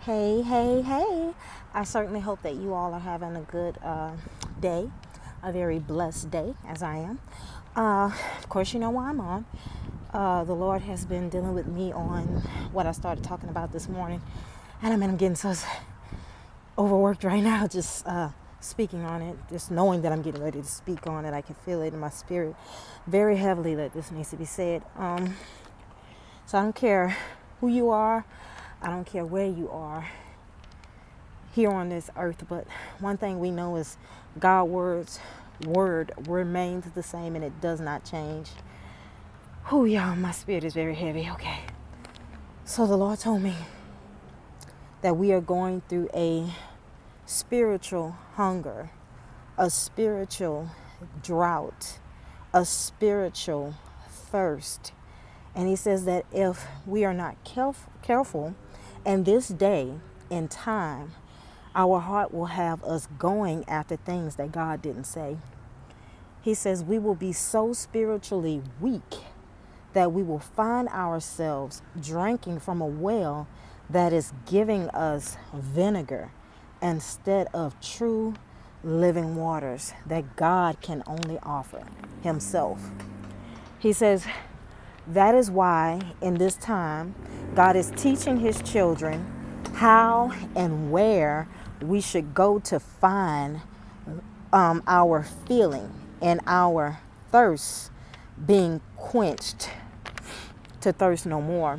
Hey, hey, hey. I certainly hope that you all are having a good day, a very blessed day, as I am. Of course, you know why I'm on. The Lord has been dealing with me on what I started talking about this morning. And I'm getting so overworked right now, just speaking on it, just knowing that I'm getting ready to speak on it. I can feel it in my spirit very heavily that this needs to be said. So I don't care who you are. I don't care where you are here on this earth, but one thing we know is God's word remains the same and it does not change. Whew, y'all, my spirit is very heavy. Okay. So the Lord told me that we are going through a spiritual hunger, a spiritual drought, a spiritual thirst. And he says that if we are not careful in this day and time, our heart will have us going after things that God didn't say. He says we will be so spiritually weak that we will find ourselves drinking from a well that is giving us vinegar instead of true living waters that God can only offer himself. He says that is why in this time God is teaching his children how and where we should go to find our feeling and our thirst being quenched, to thirst no more.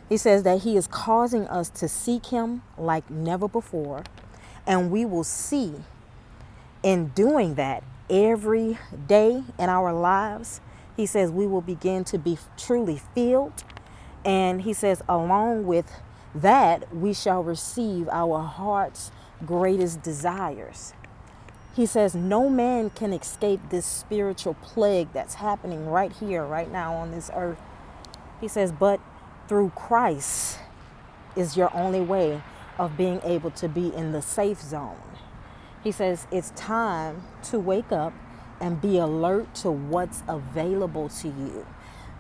He says that he is causing us to seek him like never before, and we will see in doing that every day in our lives. He says we will begin to be truly filled, and he says along with that we shall receive our heart's greatest desires. He says no man can escape this spiritual plague that's happening right here, right now on this earth. He says, but through Christ is your only way of being able to be in the safe zone. He says it's time to wake up and be alert to what's available to you,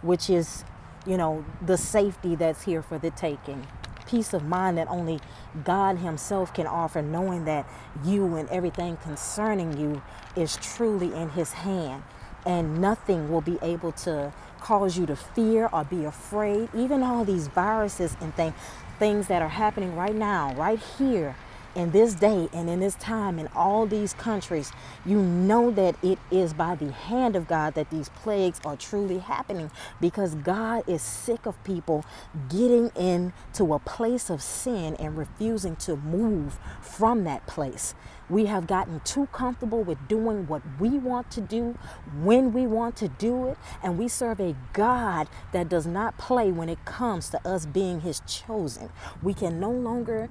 which is, the safety that's here for the taking. Peace of mind that only God himself can offer, knowing that you and everything concerning you is truly in his hand, and nothing will be able to cause you to fear or be afraid. Even all these viruses and things that are happening right now, right here in this day and in this time in all these countries, you know that it is by the hand of God that these plagues are truly happening, because God is sick of people getting into a place of sin and refusing to move from that place. We have gotten too comfortable with doing what we want to do when we want to do it, and we serve a God that does not play when it comes to us being his chosen. We can no longer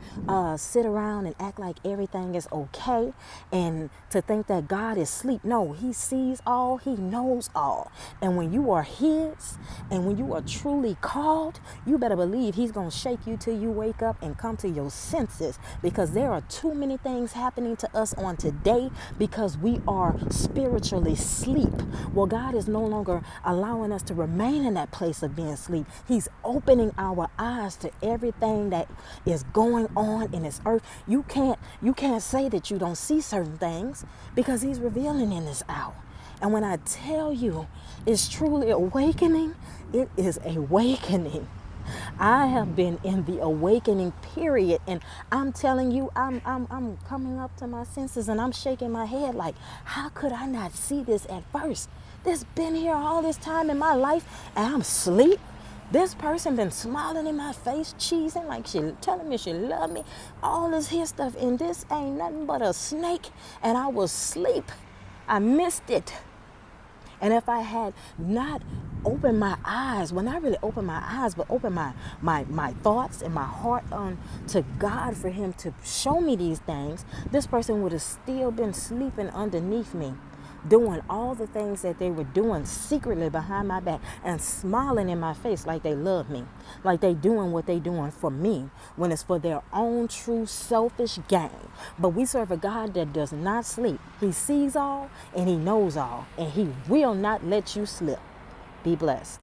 sit around and act like everything is okay and to think that God is asleep. No, he sees all, he knows all. And when you are his and when you are truly called, you better believe he's going to shake you till you wake up and come to your senses, because there are too many things happening to us on today because we are spiritually asleep. Well, God is no longer allowing us to remain in that place of being asleep. He's opening our eyes to everything that is going on in this earth. You can't say that you don't see certain things, because he's revealing in this hour. And when I tell you it's truly awakening, it is awakening. I have been in the awakening period, and I'm telling you, I'm coming up to my senses, and I'm shaking my head like, how could I not see this at first? This been here all this time in my life, and I'm asleep. This person been smiling in my face, cheesing like she telling me she love me, all this here stuff, and this ain't nothing but a snake, and I was asleep. I missed it. And if I had not opened my eyes, when I really opened my eyes, but opened my thoughts and my heart to God for him to show me these things, this person would have still been sleeping underneath me, doing all the things that they were doing secretly behind my back and smiling in my face like they love me, like they doing what they doing for me when it's for their own true selfish gain. But we serve a God that does not sleep. He sees all and he knows all, and he will not let you slip. Be blessed.